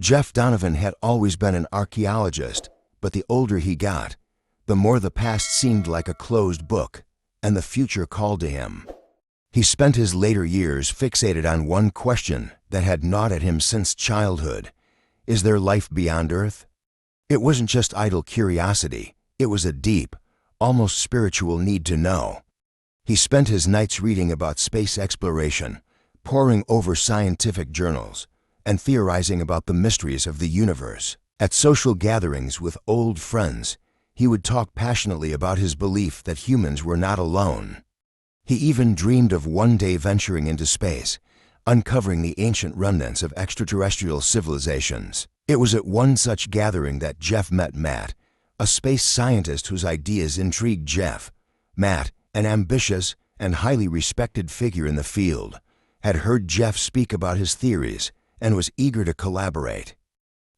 Jeff Donovan had always been an archaeologist, but the older he got, the more the past seemed like a closed book, and the future called to him. He spent his later years fixated on one question that had gnawed at him since childhood. Is there life beyond Earth? It wasn't just idle curiosity, it was a deep, almost spiritual need to know. He spent his nights reading about space exploration, poring over scientific journals, and theorizing about the mysteries of the universe. At social gatherings with old friends, he would talk passionately about his belief that humans were not alone. He even dreamed of one day venturing into space, uncovering the ancient remnants of extraterrestrial civilizations. It was at one such gathering that Jeff met Matt, a space scientist whose ideas intrigued Jeff. Matt, an ambitious and highly respected figure in the field, had heard Jeff speak about his theories and was eager to collaborate.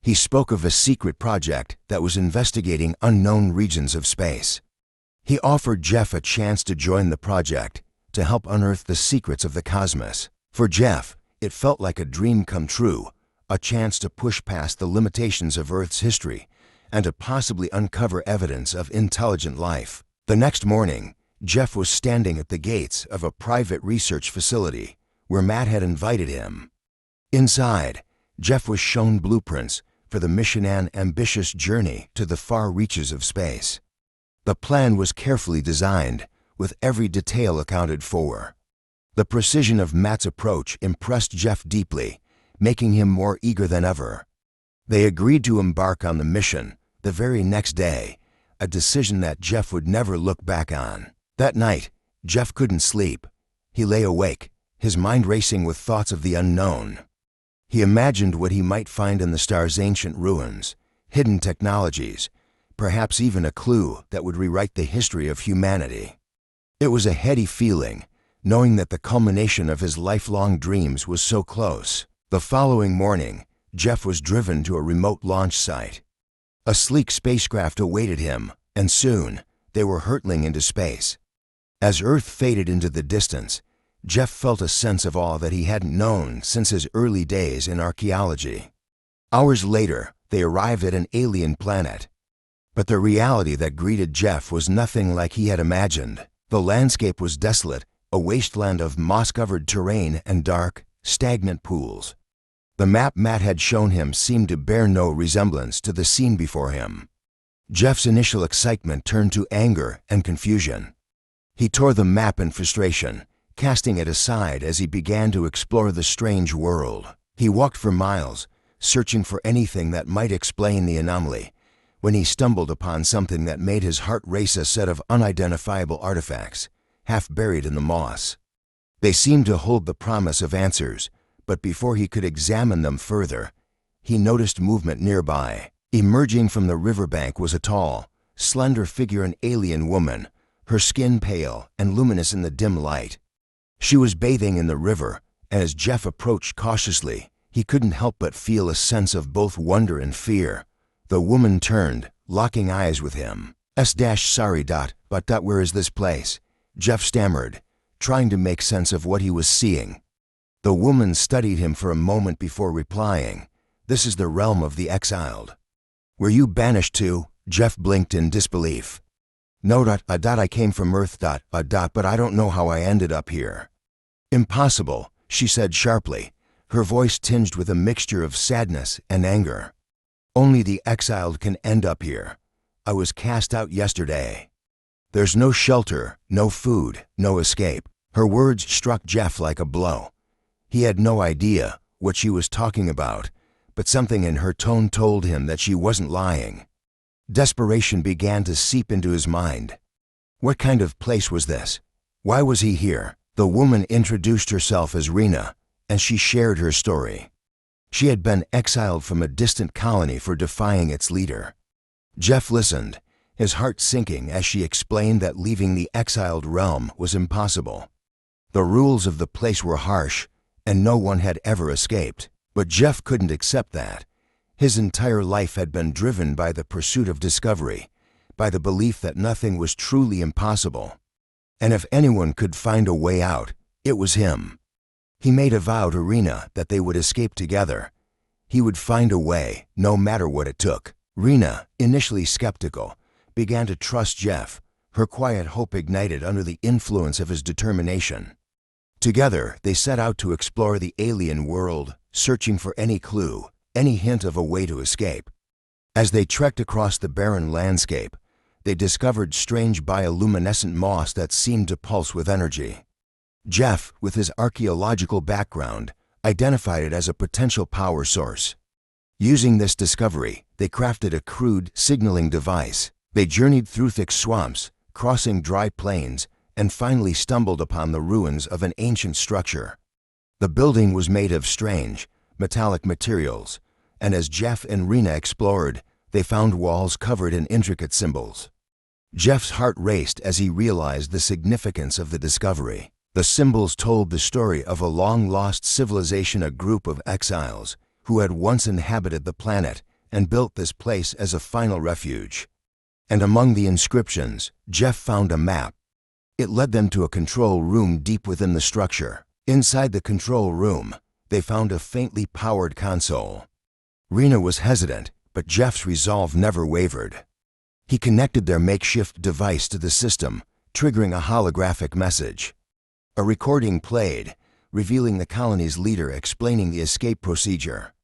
He spoke of a secret project that was investigating unknown regions of space. He offered Jeff a chance to join the project to help unearth the secrets of the cosmos. For Jeff, it felt like a dream come true, a chance to push past the limitations of Earth's history and to possibly uncover evidence of intelligent life. The next morning, Jeff was standing at the gates of a private research facility where Matt had invited him. Inside, Jeff was shown blueprints for the mission and ambitious journey to the far reaches of space. The plan was carefully designed, with every detail accounted for. The precision of Matt's approach impressed Jeff deeply, making him more eager than ever. They agreed to embark on the mission the very next day, a decision that Jeff would never look back on. That night, Jeff couldn't sleep. He lay awake, his mind racing with thoughts of the unknown. He imagined what he might find in the star's ancient ruins, hidden technologies, perhaps even a clue that would rewrite the history of humanity. It was a heady feeling, knowing that the culmination of his lifelong dreams was so close. The following morning, Jeff was driven to a remote launch site. A sleek spacecraft awaited him, and soon they were hurtling into space. As Earth faded into the distance, Jeff felt a sense of awe that he hadn't known since his early days in archaeology. Hours later, they arrived at an alien planet. But the reality that greeted Jeff was nothing like he had imagined. The landscape was desolate, a wasteland of moss-covered terrain and dark, stagnant pools. The map Matt had shown him seemed to bear no resemblance to the scene before him. Jeff's initial excitement turned to anger and confusion. He tore the map in frustration, casting it aside as he began to explore the strange world. He walked for miles, searching for anything that might explain the anomaly, when he stumbled upon something that made his heart race. A set of unidentifiable artifacts, half buried in the moss. They seemed to hold the promise of answers, but before he could examine them further, he noticed movement nearby. Emerging from the riverbank was a tall, slender figure, an alien woman, her skin pale and luminous in the dim light. She was bathing in the river, and as Jeff approached cautiously, he couldn't help but feel a sense of both wonder and fear. The woman turned, locking eyes with him. Sorry, but where is this place? Jeff stammered, trying to make sense of what he was seeing. The woman studied him for a moment before replying, "This is the realm of the exiled." "Were you banished to?" Jeff blinked in disbelief. "No, I came from Earth, but I don't know how I ended up here." "Impossible," she said sharply, her voice tinged with a mixture of sadness and anger. "Only the exiled can end up here. I was cast out yesterday. There's no shelter, no food, no escape." Her words struck Jeff like a blow. He had no idea what she was talking about, but something in her tone told him that she wasn't lying. Desperation began to seep into his mind. What kind of place was this? Why was he here? The woman introduced herself as Rena, and she shared her story. She had been exiled from a distant colony for defying its leader. Jeff listened, his heart sinking as she explained that leaving the exiled realm was impossible. The rules of the place were harsh, and no one had ever escaped. But Jeff couldn't accept that. His entire life had been driven by the pursuit of discovery, by the belief that nothing was truly impossible. And if anyone could find a way out, it was him. He made a vow to Rena that they would escape together. He would find a way, no matter what it took. Rena, initially skeptical, began to trust Jeff, her quiet hope ignited under the influence of his determination. Together, they set out to explore the alien world, searching for any clue, any hint of a way to escape. As they trekked across the barren landscape, they discovered strange bioluminescent moss that seemed to pulse with energy. Jeff, with his archaeological background, identified it as a potential power source. Using this discovery, they crafted a crude signaling device. They journeyed through thick swamps, crossing dry plains, and finally stumbled upon the ruins of an ancient structure. The building was made of strange, metallic materials, and as Jeff and Rena explored, they found walls covered in intricate symbols. Jeff's heart raced as he realized the significance of the discovery. The symbols told the story of a long-lost civilization, a group of exiles who had once inhabited the planet and built this place as a final refuge. And among the inscriptions, Jeff found a map. It led them to a control room deep within the structure. Inside the control room, they found a faintly powered console. Rena was hesitant, but Jeff's resolve never wavered. He connected their makeshift device to the system, triggering a holographic message. A recording played, revealing the colony's leader explaining the escape procedure.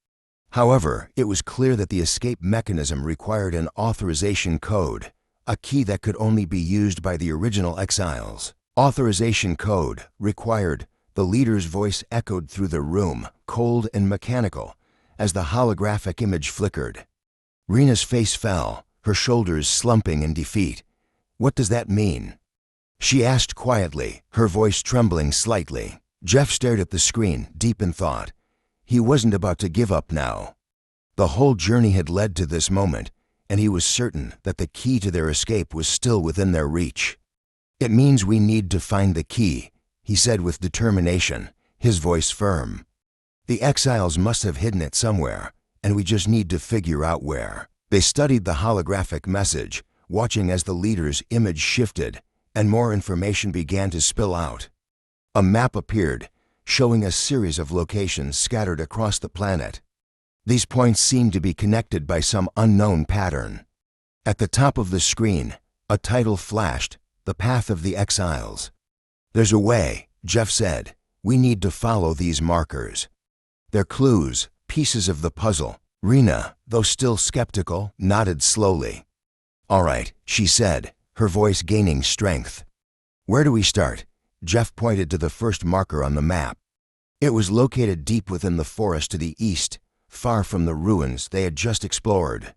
However, it was clear that the escape mechanism required an authorization code, a key that could only be used by the original exiles. Authorization code required. The leader's voice echoed through the room, cold and mechanical, as the holographic image flickered. Rena's face fell, her shoulders slumping in defeat. "What does that mean?" she asked quietly, her voice trembling slightly. Jeff stared at the screen, deep in thought. He wasn't about to give up now. The whole journey had led to this moment, and he was certain that the key to their escape was still within their reach. "It means we need to find the key," he said with determination, his voice firm. "The exiles must have hidden it somewhere, and we just need to figure out where." They studied the holographic message, watching as the leader's image shifted, and more information began to spill out. A map appeared, showing a series of locations scattered across the planet. These points seemed to be connected by some unknown pattern. At the top of the screen, a title flashed, "The Path of the Exiles." "There's a way," Jeff said. "We need to follow these markers. They're clues, pieces of the puzzle." Rena, though still skeptical, nodded slowly. "All right," she said, her voice gaining strength. "Where do we start?" Jeff pointed to the first marker on the map. It was located deep within the forest to the east, far from the ruins they had just explored.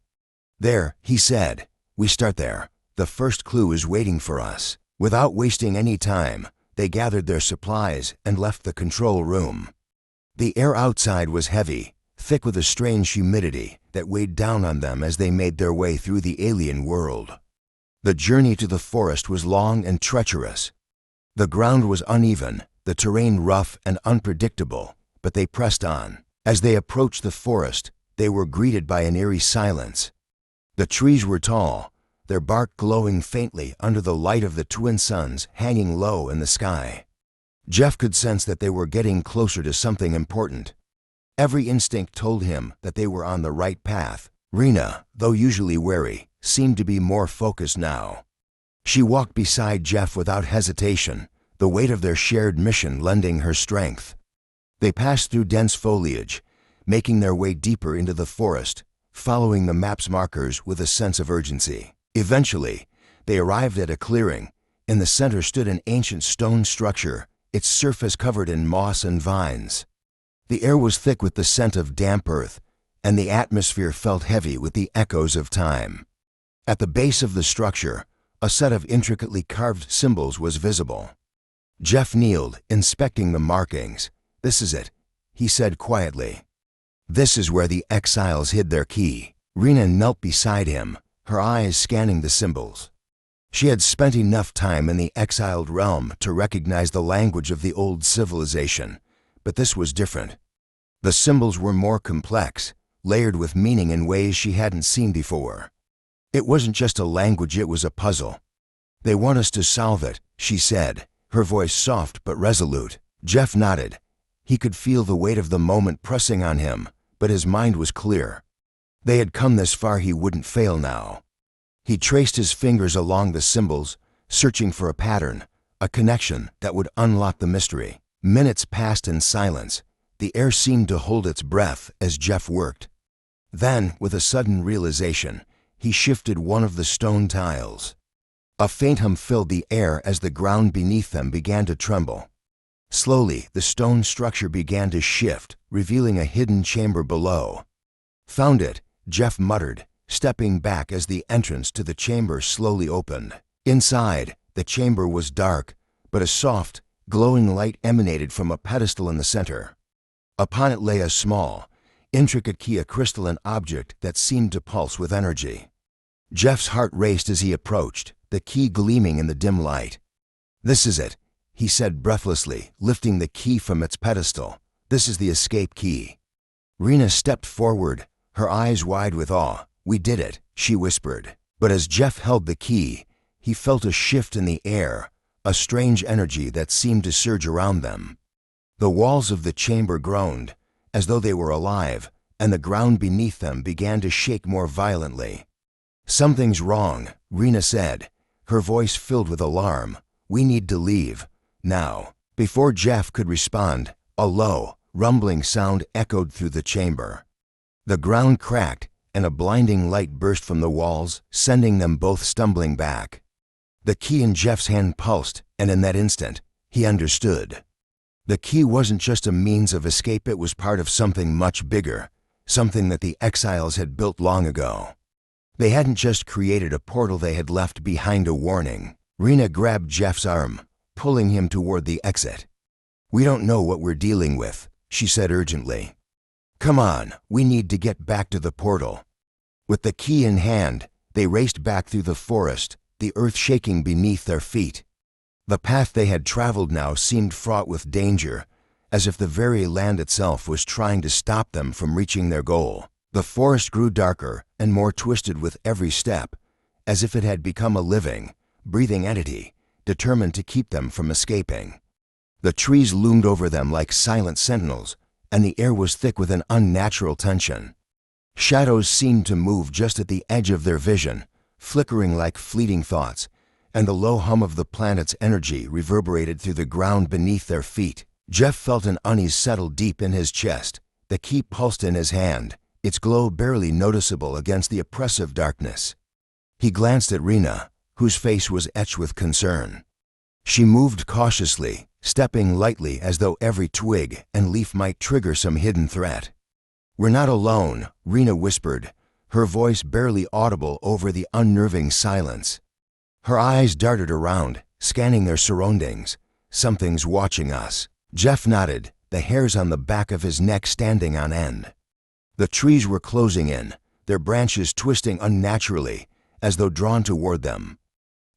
"There," he said. "We start there. The first clue is waiting for us." Without wasting any time, they gathered their supplies and left the control room. The air outside was heavy, thick with a strange humidity that weighed down on them as they made their way through the alien world. The journey to the forest was long and treacherous. The ground was uneven, the terrain rough and unpredictable, but they pressed on. As they approached the forest, they were greeted by an eerie silence. The trees were tall, their bark glowing faintly under the light of the twin suns hanging low in the sky. Jeff could sense that they were getting closer to something important. Every instinct told him that they were on the right path. Rena, though usually wary, seemed to be more focused now. She walked beside Jeff without hesitation, the weight of their shared mission lending her strength. They passed through dense foliage, making their way deeper into the forest, following the map's markers with a sense of urgency. Eventually, they arrived at a clearing. In the center stood an ancient stone structure, its surface covered in moss and vines. The air was thick with the scent of damp earth, and the atmosphere felt heavy with the echoes of time. At the base of the structure, a set of intricately carved symbols was visible. Jeff kneeled, inspecting the markings. "This is it," he said quietly. "This is where the exiles hid their key." Rena knelt beside him, her eyes scanning the symbols. She had spent enough time in the exiled realm to recognize the language of the old civilization, but this was different. The symbols were more complex, layered with meaning in ways she hadn't seen before. It wasn't just a language, it was a puzzle. "They want us to solve it," she said, her voice soft but resolute. Jeff nodded. He could feel the weight of the moment pressing on him, but his mind was clear. They had come this far, he wouldn't fail now. He traced his fingers along the symbols, searching for a pattern, a connection that would unlock the mystery. Minutes passed in silence. The air seemed to hold its breath as Jeff worked. Then, with a sudden realization, he shifted one of the stone tiles. A faint hum filled the air as the ground beneath them began to tremble. Slowly, the stone structure began to shift, revealing a hidden chamber below. "Found it," Jeff muttered, stepping back as the entrance to the chamber slowly opened. Inside, the chamber was dark, but a soft, glowing light emanated from a pedestal in the center. Upon it lay a small, intricate key, a crystalline object that seemed to pulse with energy. Jeff's heart raced as he approached, the key gleaming in the dim light. "This is it," he said breathlessly, lifting the key from its pedestal. "This is the escape key." Rena stepped forward, her eyes wide with awe. "We did it," she whispered. But as Jeff held the key, he felt a shift in the air, a strange energy that seemed to surge around them. The walls of the chamber groaned, as though they were alive, and the ground beneath them began to shake more violently. "Something's wrong," Rena said, her voice filled with alarm. "We need to leave, now." Before Jeff could respond, a low, rumbling sound echoed through the chamber. The ground cracked, and a blinding light burst from the walls, sending them both stumbling back. The key in Jeff's hand pulsed, and in that instant, he understood. The key wasn't just a means of escape, it was part of something much bigger, something that the exiles had built long ago. They hadn't just created a portal, they had left behind a warning. Rena grabbed Jeff's arm, pulling him toward the exit. "We don't know what we're dealing with," she said urgently. "Come on, we need to get back to the portal." With the key in hand, they raced back through the forest, the earth shaking beneath their feet. The path they had traveled now seemed fraught with danger, as if the very land itself was trying to stop them from reaching their goal. The forest grew darker and more twisted with every step, as if it had become a living, breathing entity, determined to keep them from escaping. The trees loomed over them like silent sentinels, and the air was thick with an unnatural tension. Shadows seemed to move just at the edge of their vision, flickering like fleeting thoughts, and the low hum of the planet's energy reverberated through the ground beneath their feet. Jeff felt an unease settle deep in his chest. The key pulsed in his hand, its glow barely noticeable against the oppressive darkness. He glanced at Rena, whose face was etched with concern. She moved cautiously, stepping lightly as though every twig and leaf might trigger some hidden threat. "We're not alone," Rena whispered, her voice barely audible over the unnerving silence. Her eyes darted around, scanning their surroundings. "Something's watching us." Jeff nodded, the hairs on the back of his neck standing on end. The trees were closing in, their branches twisting unnaturally, as though drawn toward them.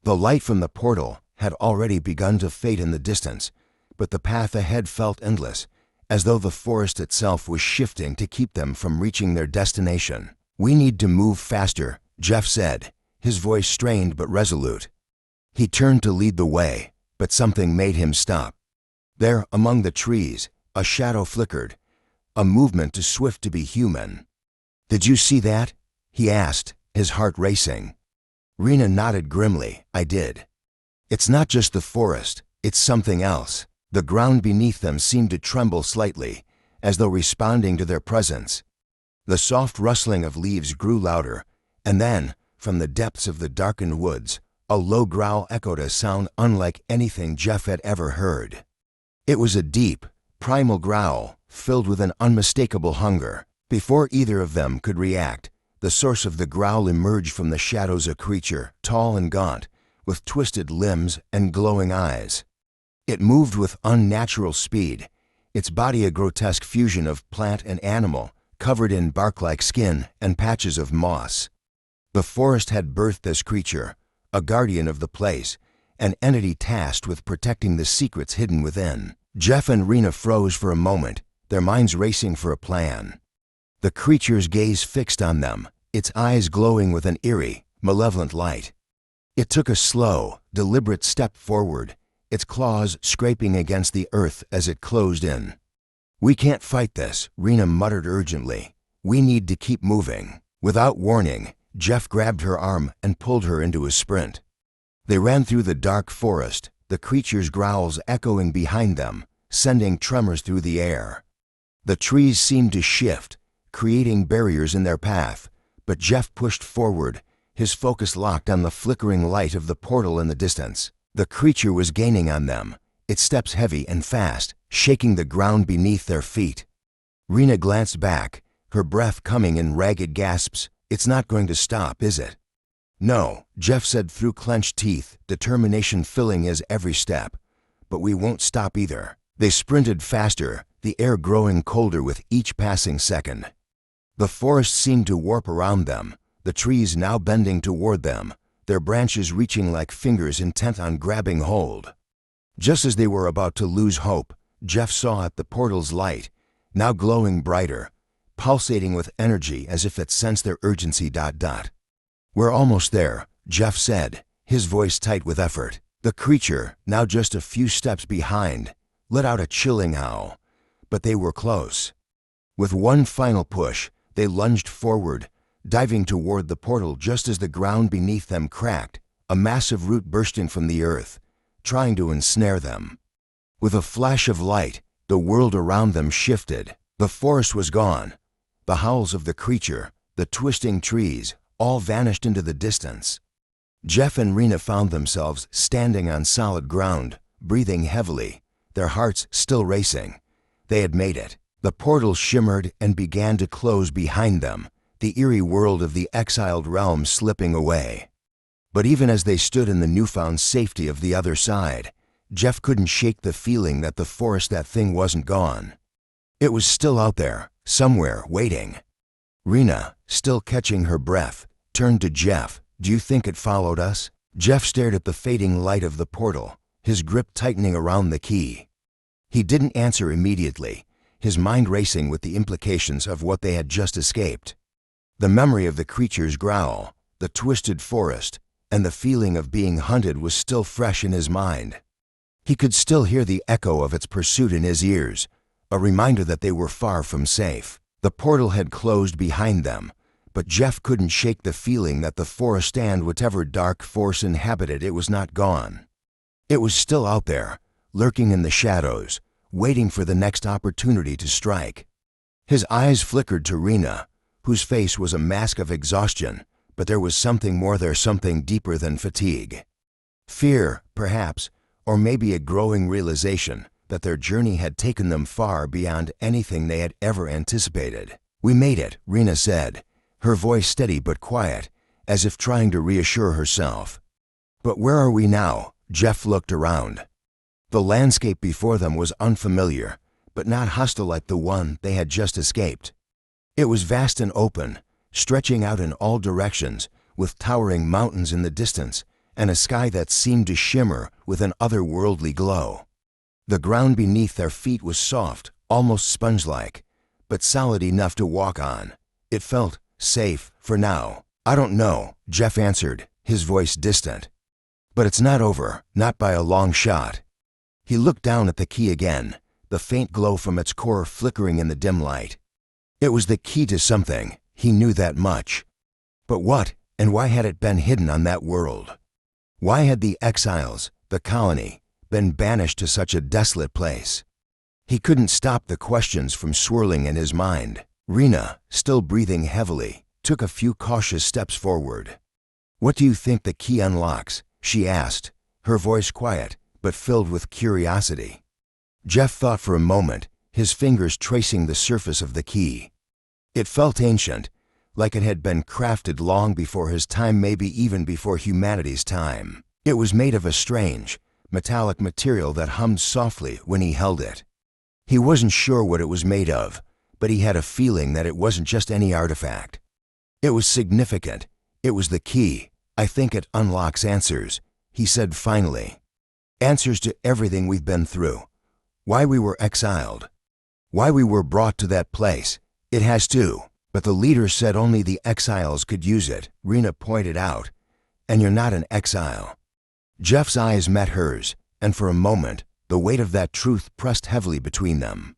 The light from the portal had already begun to fade in the distance, but the path ahead felt endless, as though the forest itself was shifting to keep them from reaching their destination. "We need to move faster," Jeff said, his voice strained but resolute. He turned to lead the way, but something made him stop. There, among the trees, a shadow flickered, a movement too swift to be human. "Did you see that?" he asked, his heart racing. Rena nodded grimly. "I did." "It's not just the forest, it's something else." The ground beneath them seemed to tremble slightly, as though responding to their presence. The soft rustling of leaves grew louder, and then, from the depths of the darkened woods, a low growl echoed, a sound unlike anything Jeff had ever heard. It was a deep, primal growl, filled with an unmistakable hunger. Before either of them could react, the source of the growl emerged from the shadows, a creature, tall and gaunt, with twisted limbs and glowing eyes. It moved with unnatural speed, its body a grotesque fusion of plant and animal, covered in bark-like skin and patches of moss. The forest had birthed this creature, a guardian of the place, an entity tasked with protecting the secrets hidden within. Jeff and Rena froze for a moment, their minds racing for a plan. The creature's gaze fixed on them, its eyes glowing with an eerie, malevolent light. It took a slow, deliberate step forward, its claws scraping against the earth as it closed in. "We can't fight this," Rena muttered urgently. "We need to keep moving." Without warning, Jeff grabbed her arm and pulled her into a sprint. They ran through the dark forest, the creature's growls echoing behind them, sending tremors through the air. The trees seemed to shift, creating barriers in their path, but Jeff pushed forward, his focus locked on the flickering light of the portal in the distance. The creature was gaining on them, its steps heavy and fast, shaking the ground beneath their feet. Rena glanced back, her breath coming in ragged gasps. "It's not going to stop, is it?" "No," Jeff said through clenched teeth, determination filling his every step. "But we won't stop either." They sprinted faster, the air growing colder with each passing second. The forest seemed to warp around them, the trees now bending toward them, their branches reaching like fingers intent on grabbing hold. Just as they were about to lose hope, Jeff saw at the portal's light, now glowing brighter, pulsating with energy as if it sensed their urgency. "We're almost there," Jeff said, his voice tight with effort. The creature, now just a few steps behind, let out a chilling howl, but they were close. With one final push, they lunged forward, diving toward the portal just as the ground beneath them cracked, a massive root bursting from the earth, trying to ensnare them. With a flash of light, the world around them shifted. The forest was gone. The howls of the creature, the twisting trees, all vanished into the distance. Jeff and Rena found themselves standing on solid ground, breathing heavily, their hearts still racing. They had made it. The portal shimmered and began to close behind them, the eerie world of the exiled realm slipping away. But even as they stood in the newfound safety of the other side, Jeff couldn't shake the feeling that the forest that thing wasn't gone. It was still out there, somewhere, waiting. Rena, still catching her breath, turned to Jeff. "Do you think it followed us?" Jeff stared at the fading light of the portal, his grip tightening around the key. He didn't answer immediately, his mind racing with the implications of what they had just escaped. The memory of the creature's growl, the twisted forest, and the feeling of being hunted was still fresh in his mind. He could still hear the echo of its pursuit in his ears, a reminder that they were far from safe. The portal had closed behind them, but Jeff couldn't shake the feeling that the forest and whatever dark force inhabited it was not gone. It was still out there, lurking in the shadows, waiting for the next opportunity to strike. His eyes flickered to Rena, whose face was a mask of exhaustion, but there was something more there, something deeper than fatigue. Fear, perhaps, or maybe a growing realization that their journey had taken them far beyond anything they had ever anticipated. "We made it," Rena said, her voice steady but quiet, as if trying to reassure herself. "But where are we now?" Jeff looked around. The landscape before them was unfamiliar, but not hostile like the one they had just escaped. It was vast and open, stretching out in all directions, with towering mountains in the distance, and a sky that seemed to shimmer with an otherworldly glow. The ground beneath their feet was soft, almost sponge-like, but solid enough to walk on. It felt safe for now. "I don't know," Jeff answered, his voice distant. "But it's not over, not by a long shot." He looked down at the key again, the faint glow from its core flickering in the dim light. It was the key to something, he knew that much. But what, and why had it been hidden on that world? Why had the exiles, the colony, been banished to such a desolate place? He couldn't stop the questions from swirling in his mind. Rena, still breathing heavily, took a few cautious steps forward. "What do you think the key unlocks?" she asked, her voice quiet, but filled with curiosity. Jeff thought for a moment, his fingers tracing the surface of the key. It felt ancient, like it had been crafted long before his time, maybe even before humanity's time. It was made of a strange, metallic material that hummed softly when he held it. He wasn't sure what it was made of, but he had a feeling that it wasn't just any artifact. It was significant. It was the key. "I think it unlocks answers," he said finally. "Answers to everything we've been through. Why we were exiled. Why we were brought to that place. It has too. But the leader said only the exiles could use it," Rena pointed out. "And you're not an exile." Jeff's eyes met hers, and for a moment, the weight of that truth pressed heavily between them.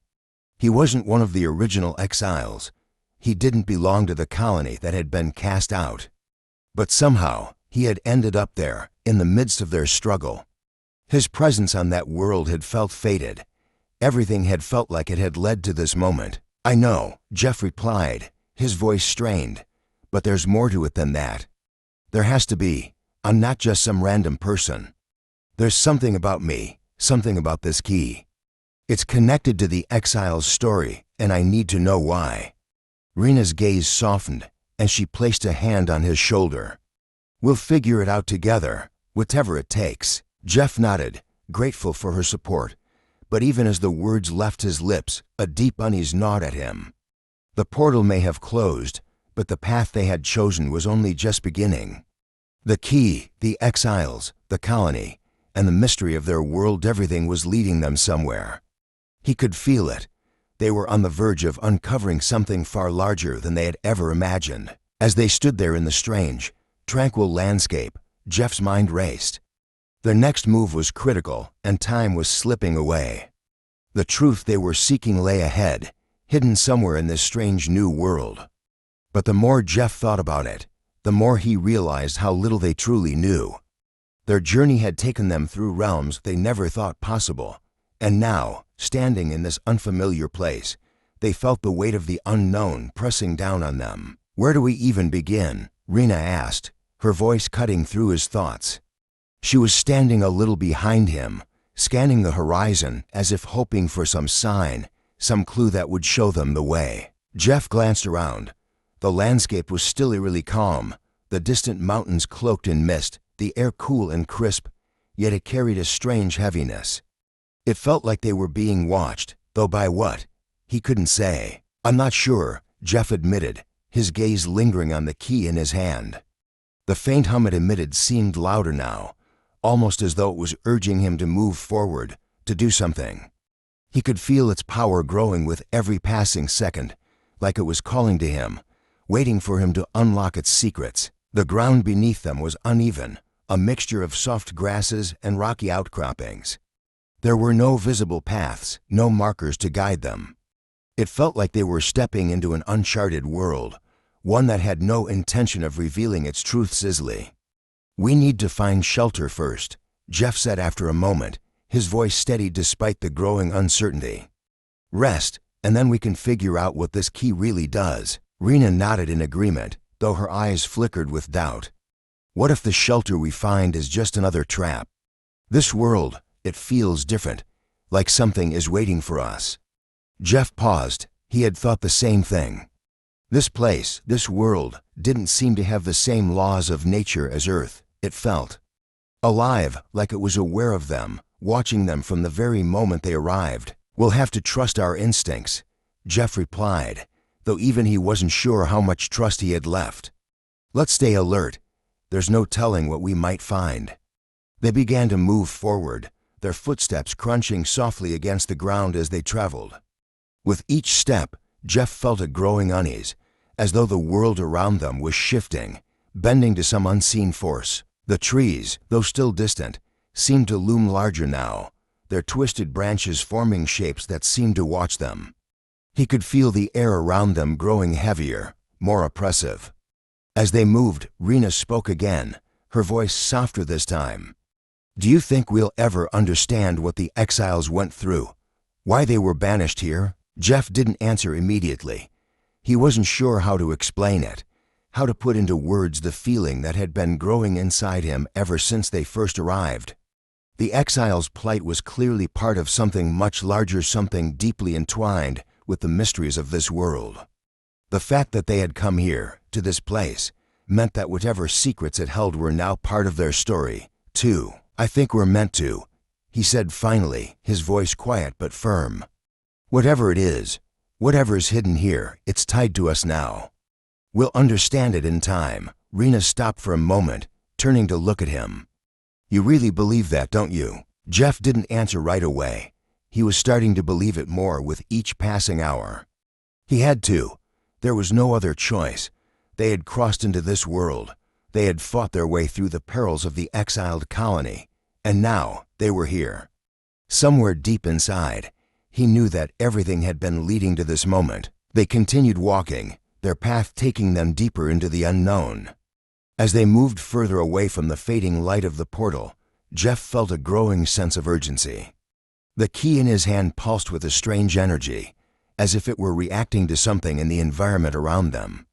He wasn't one of the original exiles. He didn't belong to the colony that had been cast out. But somehow, he had ended up there, in the midst of their struggle. His presence on that world had felt fated. Everything had felt like it had led to this moment. "I know," Jeff replied, his voice strained. "But there's more to it than that. There has to be. I'm not just some random person. There's something about me, something about this key. It's connected to the exile's story, and I need to know why." Rena's gaze softened, and she placed a hand on his shoulder. "We'll figure it out together, whatever it takes." Jeff nodded, grateful for her support, but even as the words left his lips, a deep unease gnawed at him. The portal may have closed, but the path they had chosen was only just beginning. The key, the exiles, the colony, and the mystery of their world, everything was leading them somewhere. He could feel it. They were on the verge of uncovering something far larger than they had ever imagined. As they stood there in the strange, tranquil landscape, Jeff's mind raced. Their next move was critical, and time was slipping away. The truth they were seeking lay ahead, hidden somewhere in this strange new world. But the more Jeff thought about it, the more he realized how little they truly knew. Their journey had taken them through realms they never thought possible, and now, standing in this unfamiliar place, they felt the weight of the unknown pressing down on them. "Where do we even begin?" Rena asked, her voice cutting through his thoughts. She was standing a little behind him, scanning the horizon as if hoping for some sign, some clue that would show them the way. Jeff glanced around. The landscape was still eerily calm, the distant mountains cloaked in mist, the air cool and crisp, yet it carried a strange heaviness. It felt like they were being watched, though by what? He couldn't say. "I'm not sure," Jeff admitted, his gaze lingering on the key in his hand. The faint hum it emitted seemed louder now, almost as though it was urging him to move forward, to do something. He could feel its power growing with every passing second, like it was calling to him, waiting for him to unlock its secrets. The ground beneath them was uneven, a mixture of soft grasses and rocky outcroppings. There were no visible paths, no markers to guide them. It felt like they were stepping into an uncharted world, one that had no intention of revealing its truths easily. "We need to find shelter first," Jeff said after a moment, his voice steady despite the growing uncertainty. "Rest, and then we can figure out what this key really does." Rena nodded in agreement, though her eyes flickered with doubt. "What if the shelter we find is just another trap? This world, it feels different, like something is waiting for us." Jeff paused. He had thought the same thing. This place, this world, didn't seem to have the same laws of nature as Earth. It felt alive, like it was aware of them, watching them from the very moment they arrived. "We'll have to trust our instincts," Jeff replied, though even he wasn't sure how much trust he had left. "Let's stay alert. There's no telling what we might find." They began to move forward, their footsteps crunching softly against the ground as they traveled. With each step, Jeff felt a growing unease, as though the world around them was shifting, bending to some unseen force. The trees, though still distant, seemed to loom larger now, their twisted branches forming shapes that seemed to watch them. He could feel the air around them growing heavier, more oppressive. As they moved, Rena spoke again, her voice softer this time. "Do you think we'll ever understand what the exiles went through? Why they were banished here?" Jeff didn't answer immediately. He wasn't sure how to explain it, how to put into words the feeling that had been growing inside him ever since they first arrived. The exiles' plight was clearly part of something much larger, something deeply entwined with the mysteries of this world. The fact that they had come here, to this place, meant that whatever secrets it held were now part of their story, too. "I think we're meant to," he said finally, his voice quiet but firm. "Whatever it is, whatever's hidden here, it's tied to us now. We'll understand it in time." Rena stopped for a moment, turning to look at him. "You really believe that, don't you?" Jeff didn't answer right away. He was starting to believe it more with each passing hour. He had to. There was no other choice. They had crossed into this world. They had fought their way through the perils of the exiled colony. And now they were here. Somewhere deep inside, He knew that everything had been leading to this moment. They continued walking, their path taking them deeper into the unknown. As they moved further away from the fading light of the portal, Jeff felt a growing sense of urgency. The key in his hand pulsed with a strange energy, as if it were reacting to something in the environment around them.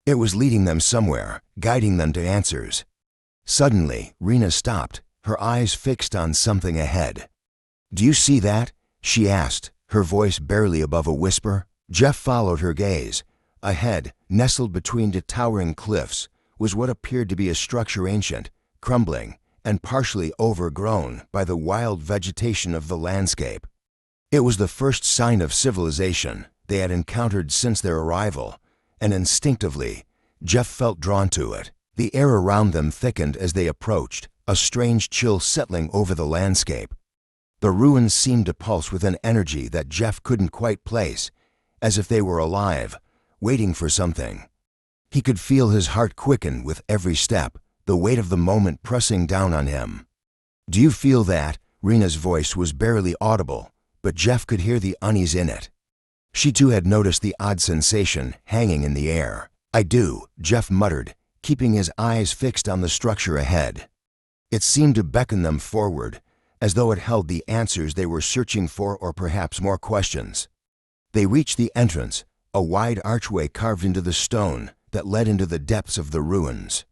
It was leading them somewhere, guiding them to answers. Suddenly, Rena stopped, her eyes fixed on something ahead. "Do you see that?" she asked, her voice barely above a whisper. Jeff followed her gaze. Ahead, nestled between the towering cliffs, was what appeared to be a structure ancient, crumbling, and partially overgrown by the wild vegetation of the landscape. It was the first sign of civilization they had encountered since their arrival, and instinctively, Jeff felt drawn to it. The air around them thickened as they approached, a strange chill settling over the landscape. The ruins seemed to pulse with an energy that Jeff couldn't quite place, as if they were alive, waiting for something. He could feel his heart quicken with every step, the weight of the moment pressing down on him. "Do you feel that?" Rena's voice was barely audible, but Jeff could hear the unease in it. She too had noticed the odd sensation hanging in the air. "I do," Jeff muttered, keeping his eyes fixed on the structure ahead. It seemed to beckon them forward, as though it held the answers they were searching for or perhaps more questions. They reached the entrance, a wide archway carved into the stone that led into the depths of the ruins.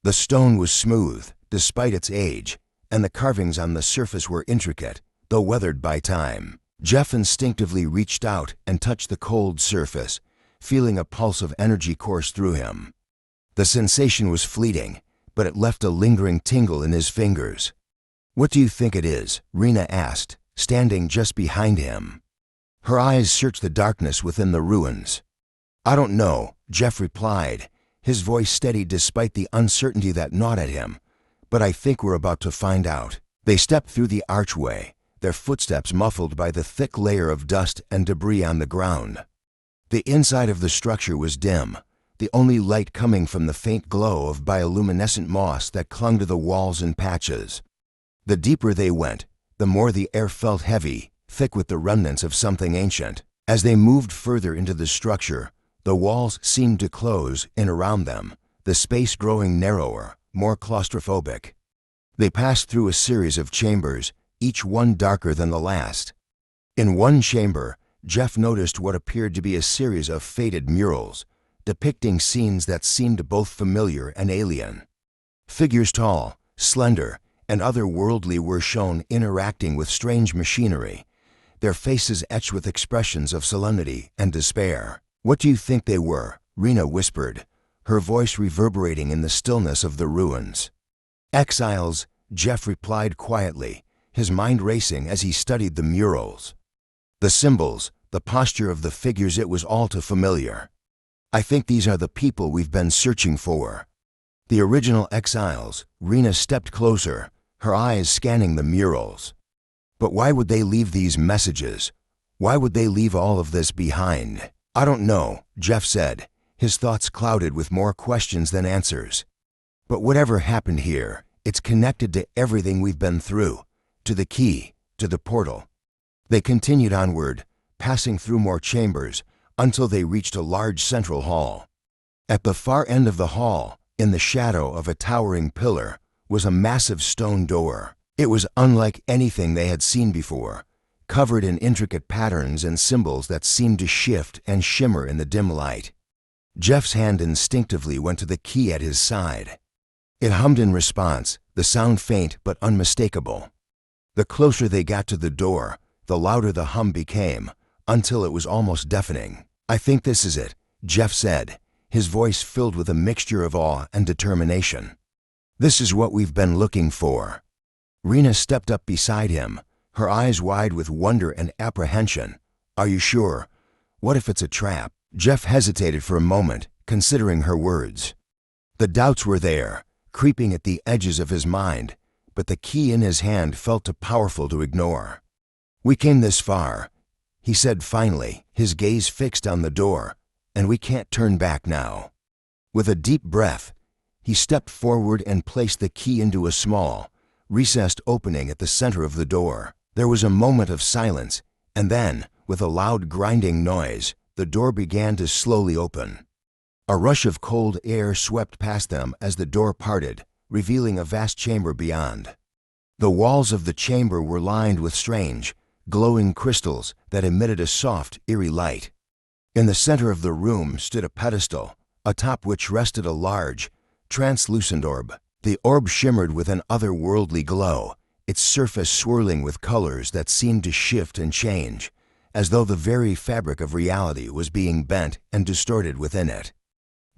The stone was smooth, despite its age, and the carvings on the surface were intricate, though weathered by time. Jeff instinctively reached out and touched the cold surface, feeling a pulse of energy course through him. The sensation was fleeting, but it left a lingering tingle in his fingers. "What do you think it is?" Rena asked, standing just behind him. Her eyes searched the darkness within the ruins. "I don't know," Jeff replied, his voice steady despite the uncertainty that gnawed at him. "But I think we're about to find out." They stepped through the archway, their footsteps muffled by the thick layer of dust and debris on the ground. The inside of the structure was dim, the only light coming from the faint glow of bioluminescent moss that clung to the walls in patches. The deeper they went, the more the air felt heavy, thick with the remnants of something ancient. As they moved further into the structure, the walls seemed to close in around them, the space growing narrower, more claustrophobic. They passed through a series of chambers, each one darker than the last. In one chamber, Jeff noticed what appeared to be a series of faded murals, depicting scenes that seemed both familiar and alien. Figures tall, slender, and otherworldly were shown interacting with strange machinery, their faces etched with expressions of solemnity and despair. "What do you think they were?" Rena whispered, her voice reverberating in the stillness of the ruins. "Exiles," Jeff replied quietly, his mind racing as he studied the murals. The symbols, the posture of the figures, it was all too familiar. "I think these are the people we've been searching for." The original exiles. Rena stepped closer, her eyes scanning the murals. "But why would they leave these messages? Why would they leave all of this behind?" "I don't know," Jeff said, his thoughts clouded with more questions than answers. "But whatever happened here, it's connected to everything we've been through, to the key, to the portal." They continued onward, passing through more chambers, until they reached a large central hall. At the far end of the hall, in the shadow of a towering pillar, was a massive stone door. It was unlike anything they had seen before, covered in intricate patterns and symbols that seemed to shift and shimmer in the dim light. Jeff's hand instinctively went to the key at his side. It hummed in response, the sound faint but unmistakable. The closer they got to the door, the louder the hum became, until it was almost deafening. "I think this is it," Jeff said, his voice filled with a mixture of awe and determination. "This is what we've been looking for." Rena stepped up beside him, her eyes wide with wonder and apprehension. "Are you sure? What if it's a trap?" Jeff hesitated for a moment, considering her words. The doubts were there, creeping at the edges of his mind, but the key in his hand felt too powerful to ignore. "We came this far," he said finally, his gaze fixed on the door, "and we can't turn back now." With a deep breath, he stepped forward and placed the key into a small, recessed opening at the center of the door. There was a moment of silence, And then, with a loud grinding noise, the door began to slowly open. A rush of cold air swept past them as the door parted, revealing a vast chamber beyond. The walls of the chamber were lined with strange, glowing crystals that emitted a soft, eerie light. In the center of the room stood a pedestal, atop which rested a large, translucent orb. The orb shimmered with an otherworldly glow, its surface swirling with colors that seemed to shift and change, as though the very fabric of reality was being bent and distorted within it.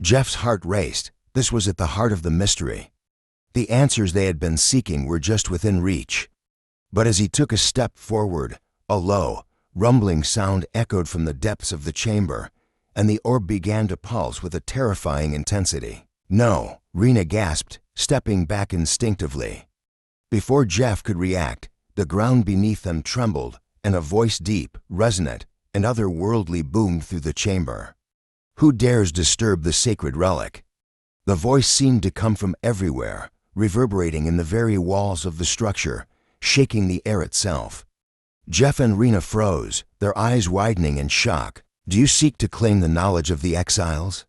Jeff's heart raced. This was at the heart of the mystery. The answers they had been seeking were just within reach. But as he took a step forward, a low, rumbling sound echoed from the depths of the chamber, and the orb began to pulse with a terrifying intensity. "No," Rena gasped, stepping back instinctively. Before Jeff could react, the ground beneath them trembled, and a voice deep, resonant, and otherworldly boomed through the chamber. "Who dares disturb the sacred relic?" The voice seemed to come from everywhere, reverberating in the very walls of the structure, shaking the air itself. Jeff and Rena froze, their eyes widening in shock. "Do you seek to claim the knowledge of the exiles?"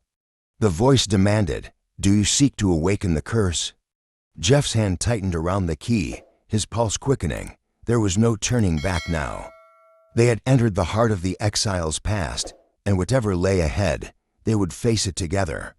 The voice demanded. "Do you seek to awaken the curse?" Jeff's hand tightened around the key, his pulse quickening. There was no turning back now. They had entered the heart of the exiles' past, and whatever lay ahead, they would face it together.